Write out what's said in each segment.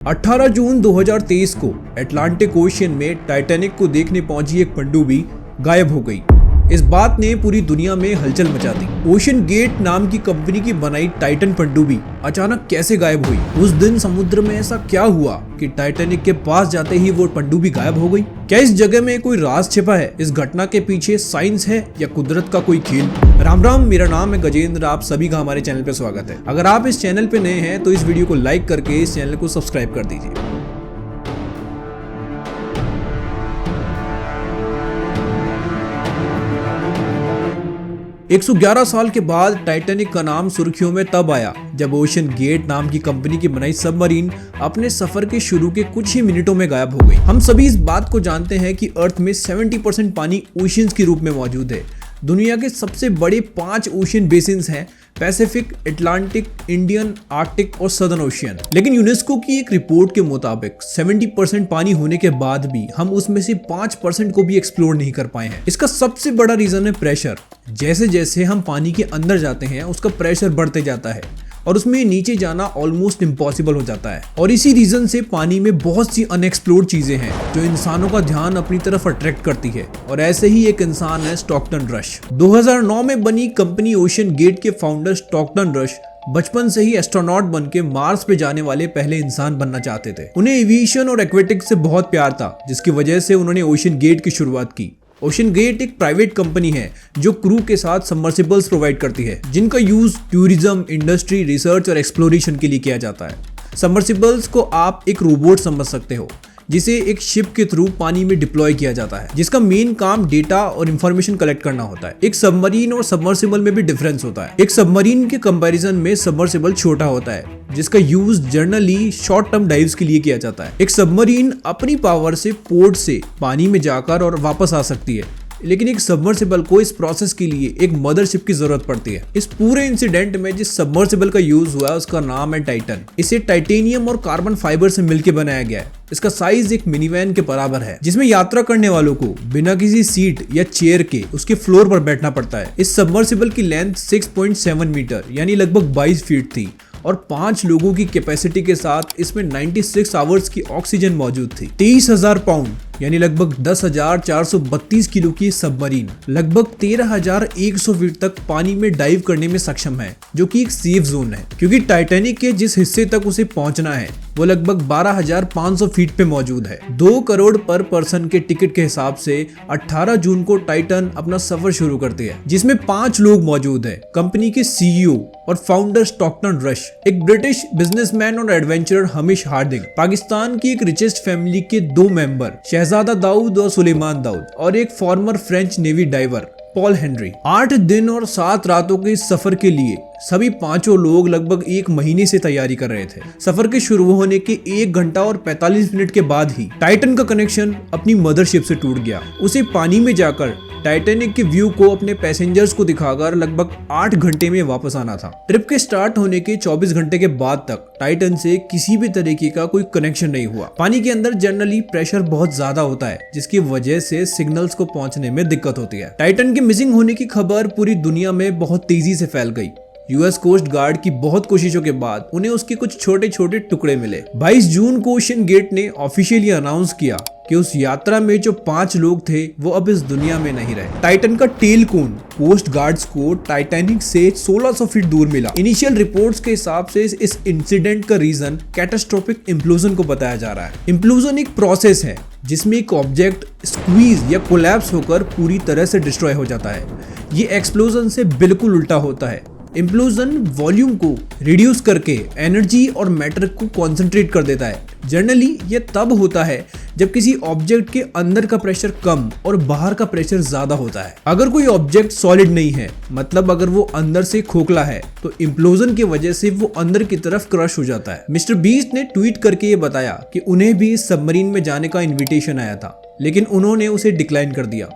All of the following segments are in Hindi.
18 जून 2023 को अटलांटिक ओशियन में टाइटैनिक को देखने पहुंची एक पनडुब्बी गायब हो गई। इस बात ने पूरी दुनिया में हलचल मचा दी। ओशन गेट नाम की कंपनी की बनाई टाइटन पनडुब्बी अचानक कैसे गायब हुई? उस दिन समुद्र में ऐसा क्या हुआ कि टाइटैनिक के पास जाते ही वो पनडुब्बी गायब हो गई? क्या इस जगह में कोई राज छिपा है? इस घटना के पीछे साइंस है या कुदरत का कोई खेल? राम राम, मेरा नाम है गजेंद्र। आप सभी का हमारे चैनल पे स्वागत है। अगर आप इस चैनल पे नए हैं तो इस वीडियो को लाइक करके इस चैनल को सब्सक्राइब कर दीजिए। 111 साल के बाद टाइटैनिक का नाम सुर्खियों में तब आया जब ओशन गेट नाम की कंपनी की बनाई सबमरीन अपने सफर के शुरू के कुछ ही मिनटों में गायब हो गई। हम सभी इस बात को जानते हैं कि अर्थ में 70% पानी ओशियंस के रूप में मौजूद है। दुनिया के सबसे बड़े 5 ओशियन बेसिन्स हैं: पैसिफिक, अटलांटिक, इंडियन, आर्कटिक और सदर्न ओशियन। लेकिन यूनेस्को की एक रिपोर्ट के मुताबिक 70% पानी होने के बाद भी हम उसमें से 5% को भी एक्सप्लोर नहीं कर पाए हैं। इसका सबसे बड़ा रीजन है प्रेशर। जैसे जैसे हम पानी के अंदर जाते हैं उसका प्रेशर बढ़ते जाता है और उसमें नीचे जाना ऑलमोस्ट इम्पॉसिबल हो जाता है। और इसी रीजन से पानी में बहुत सी अनएक्सप्लोर्ड चीजें हैं जो इंसानों का ध्यान अपनी तरफ अट्रैक्ट करती है। और ऐसे ही एक इंसान है स्टॉकटन रश। 2009 में बनी कंपनी ओशन गेट के फाउंडर स्टॉकटन रश बचपन से ही एस्ट्रोनॉट बन के मार्स पे जाने वाले पहले इंसान बनना चाहते थे। उन्हें एविएशन और एक्वेटिक्स से बहुत प्यार था, जिसकी वजह से उन्होंने ओशन गेट की शुरुआत की। ओशन गेट एक प्राइवेट कंपनी है जो क्रू के साथ सबमर्सिबल्स प्रोवाइड करती है, जिनका यूज टूरिज्म, इंडस्ट्री, रिसर्च और एक्सप्लोरेशन के लिए किया जाता है। सबमर्सिबल्स को आप एक रोबोट समझ सकते हो जिसे एक शिप के थ्रू पानी में डिप्लॉय किया जाता है, जिसका मेन काम डेटा और इंफॉर्मेशन कलेक्ट करना होता है। एक सबमरीन और सबमर्सिबल में भी डिफरेंस होता है। एक सबमरीन के कंपैरिजन में सबमर्सिबल छोटा होता है, जिसका use generally short term dives के लिए किया जाता है। एक सबमरीन अपनी पावर से पोर्ट से पानी में जाकर और वापस आ सकती है, लेकिन एक सबमर्सिबल को इस प्रोसेस के लिए एक मदरशिप की जरूरत पड़ती है। इस पूरे इंसिडेंट में जिस सबमर्सिबल का यूज हुआ है उसका नाम है टाइटन। इसे टाइटेनियम और कार्बन फाइबर से मिलकर बनाया गया है। इसका साइज एक मिनीवैन के बराबर है, जिसमें यात्रा करने वालों को बिना किसी सीट या चेयर के उसके फ्लोर पर बैठना पड़ता है। इस सबमर्सिबल की लेंथ 6.7 मीटर यानी लगभग 22 फीट थी और 5 लोगों की कैपेसिटी के साथ इसमें 96 आवर्स की ऑक्सीजन मौजूद थी। 23,000 पाउंड यानी लगभग 10,432 किलो की सबमरीन लगभग 13,100 फीट तक पानी में डाइव करने में सक्षम है, जो कि एक सेफ जोन है, क्योंकि टाइटैनिक के जिस हिस्से तक उसे पहुंचना है वो लगभग 12,500 फीट पे मौजूद है। 2 करोड़ पर पर्सन के टिकट के हिसाब से 18 जून को टाइटन अपना सफर शुरू करती है, जिसमें 5 लोग मौजूद हैं। कंपनी के सीईओ और फाउंडर स्टॉकटन रश, एक ब्रिटिश बिजनेसमैन और एडवेंचरर हमीश हार्डिंग, पाकिस्तान की एक रिचेस्ट फैमिली के 2 मेंबर शहजादा दाऊद और सुलेमान दाऊद, और एक former French navy diver Paul Henry. 8 दिन और 7 रातों के इस सफर के लिए सभी 5 लोग लगभग 1 महीने से तैयारी कर रहे थे। सफर के शुरू होने के 1 घंटा और 45 मिनट के बाद ही टाइटन का कनेक्शन अपनी मदरशिप से टूट गया। उसे पानी में जाकर टाइटैनिक के व्यू को अपने पैसेंजर्स को दिखाकर लगभग 8 घंटे में वापस आना था। ट्रिप के स्टार्ट होने के 24 घंटे के बाद तक टाइटन से किसी भी तरीके का कोई कनेक्शन नहीं हुआ। पानी के अंदर जनरली प्रेशर बहुत ज्यादा होता है, जिसकी वजह से सिग्नल्स को पहुंचने में दिक्कत होती है। टाइटन के मिसिंग होने की खबर पूरी दुनिया में बहुत तेजी से फैल गई। यूएस कोस्ट गार्ड की बहुत कोशिशों के बाद उन्हें उसके कुछ छोटे छोटे टुकड़े मिले। 22 जून को ओशन गेट ने ऑफिशियली अनाउंस किया कि उस यात्रा में जो 5 लोग थे वो अब इस दुनिया में नहीं रहे। टाइटन का टेल कोन कोस्ट गार्ड्स को टाइटैनिक से 1600 फीट दूर मिला। इनिशियल रिपोर्ट्स के हिसाब से इस इंसिडेंट का रीजन कैटास्ट्रोफिक इम्प्लोजन को बताया जा रहा है। इम्प्लोजन एक प्रोसेस है जिसमें एक ऑब्जेक्ट स्क्वीज या कोलैप्स होकर पूरी तरह से डिस्ट्रॉय हो जाता है। ये एक्सप्लोजन से बिल्कुल उल्टा होता है। इम्प्लोजन वॉल्यूम को रिड्यूस करके एनर्जी और मैटर को कॉन्सेंट्रेट कर देता है। जनरली ये तब होता है जब किसी ऑब्जेक्ट के अंदर का प्रेशर कम और बाहर का प्रेशर ज्यादा होता है। अगर कोई ऑब्जेक्ट सॉलिड नहीं है, मतलब अगर वो अंदर से खोखला है, तो इम्प्लोजन की वजह से वो अंदर की तरफ क्रश हो जाता है। मिस्टर बीस्ट ने ट्वीट करके ये बताया कि उन्हें भी इस सबमरीन में जाने का इन्विटेशन आया था, लेकिन उन्होंने उसे डिक्लाइन कर दिया।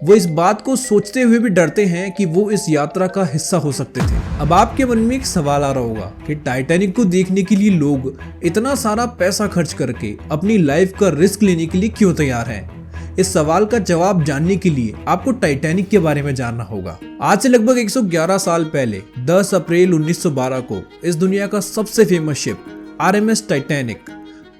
वो इस बात को सोचते हुए भी डरते हैं कि वो इस यात्रा का हिस्सा हो सकते थे। अब आपके मन में एक सवाल आ रहा होगा कि टाइटैनिक को देखने के लिए लोग इतना सारा पैसा खर्च करके अपनी लाइफ का रिस्क लेने के लिए क्यों तैयार हैं? इस सवाल का जवाब जानने के लिए आपको टाइटैनिक के बारे में जानना होगा। आज से लगभग 111 साल पहले 10 अप्रैल 1912 को इस दुनिया का सबसे famous ship RMS Titanic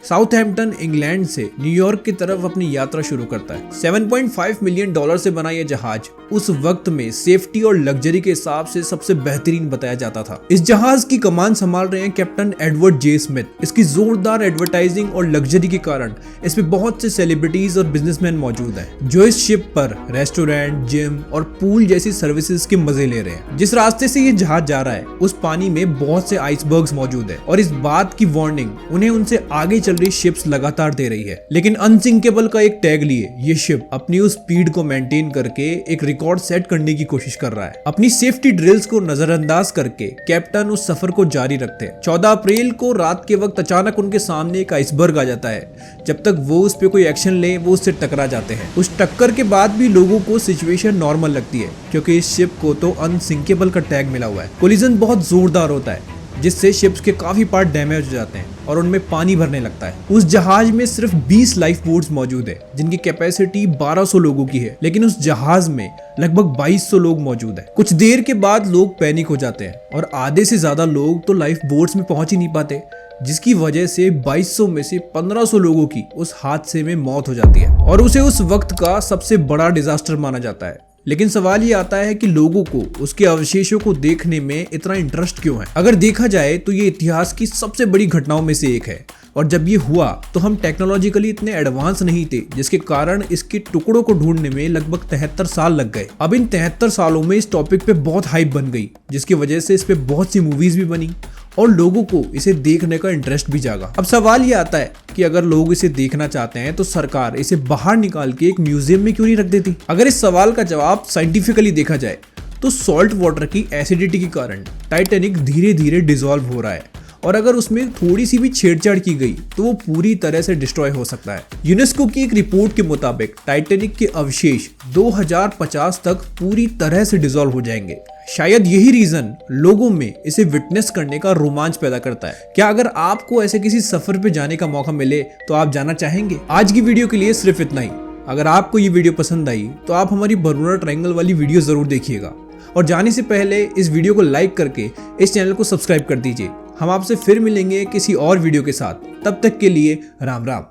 Southampton England से न्यूयॉर्क की तरफ अपनी यात्रा शुरू करता है। $7.5 मिलियन से बना यह जहाज उस वक्त में सेफ्टी और लग्जरी के हिसाब से सबसे बेहतरीन बताया जाता था। इस जहाज की कमान संभाल रहे हैं कैप्टन एडवर्ड जे स्मिथ। इसकी जोरदार एडवर्टाइजिंग और लग्जरी के कारण इसमें बहुत से सेलिब्रिटीज और बिजनेसमैन मौजूद हैं, जो इस शिप पर रेस्टोरेंट, जिम और पूल जैसी सर्विसेज के मजे ले रहे हैं। जिस रास्ते से ये जहाज जा रहा है उस पानी में बहुत से आइसबर्ग्स मौजूद है और इस बात की वार्निंग उन्हें उनसे आगे चल रही शिप्स लगातार दे रही है। लेकिन अनसिंकेबल का एक टैग लिए ये शिप अपनी उस स्पीड को मेंटेन करके एक रिकॉर्ड सेट करने की कोशिश कर रहा है। अपनी सेफ्टी ड्रिल्स को नजरअंदाज करके कैप्टन उस सफर को जारी रखते हैं। 14 अप्रैल को रात के वक्त अचानक उनके सामने एक आइसबर्ग आ जाता है। जब तक वो उस पे कोई एक्शन ले वो उससे टकरा जाते हैं। उस टक्कर के बाद भी लोगों को सिचुएशन नॉर्मल लगती है क्योंकि इस शिप को तो अनसिंकेबल का टैग मिला हुआ है। कोलिजन बहुत जोरदार होता है जिससे शिप्स के काफी पार्ट डैमेज हो जाते हैं और उनमें पानी भरने लगता है। उस जहाज में सिर्फ 20 लाइफ बोट्स मौजूद है जिनकी कैपेसिटी 1200 लोगों की है, लेकिन उस जहाज में लगभग 2200 लोग मौजूद है। कुछ देर के बाद लोग पैनिक हो जाते हैं और आधे से ज्यादा लोग तो लाइफ बोट्स में पहुंच ही नहीं पाते, जिसकी वजह से 2200 में से 1500 लोगों की उस हादसे में मौत हो जाती है और उसे उस वक्त का सबसे बड़ा डिजास्टर माना जाता है। लेकिन सवाल ये आता है कि लोगों को उसके अवशेषों को देखने में इतना इंटरेस्ट क्यों है। अगर देखा जाए तो ये इतिहास की सबसे बड़ी घटनाओं में से एक है और जब ये हुआ तो हम टेक्नोलॉजिकली इतने एडवांस नहीं थे, जिसके कारण इसके टुकड़ों को ढूंढने में लगभग 73 साल लग गए। अब इन 73 सालों में इस टॉपिक पे बहुत हाइप बन गई, जिसकी वजह से इस पे बहुत सी मूवीज भी बनी और लोगों को इसे देखने का इंटरेस्ट भी जागा। अब सवाल ये आता है कि अगर लोग इसे देखना चाहते हैं तो सरकार इसे बाहर निकाल के एक म्यूजियम में क्यों नहीं रख देती। अगर इस सवाल का जवाब साइंटिफिकली देखा जाए तो सॉल्ट वाटर की एसिडिटी के कारण टाइटैनिक धीरे धीरे डिसॉल्व हो रहा है और अगर उसमें थोड़ी सी भी छेड़छाड़ की गई तो वो पूरी तरह से डिस्ट्रॉय हो सकता है। यूनेस्को की एक रिपोर्ट के मुताबिक टाइटैनिक के अवशेष 2050 तक पूरी तरह से डिसॉल्व हो जाएंगे। शायद यही रीजन लोगों में इसे विटनेस करने का रोमांच पैदा करता है। क्या अगर आपको ऐसे किसी सफर पे जाने का मौका मिले तो आप जाना चाहेंगे? आज की वीडियो के लिए सिर्फ इतना ही। अगर आपको ये वीडियो पसंद आई तो आप हमारी बर्मुडा ट्रायंगल वाली वीडियो जरूर देखिएगा और जाने से पहले इस वीडियो को लाइक करके इस चैनल को सब्सक्राइब कर दीजिए। हम आपसे फिर मिलेंगे किसी और वीडियो के साथ। तब तक के लिए राम राम।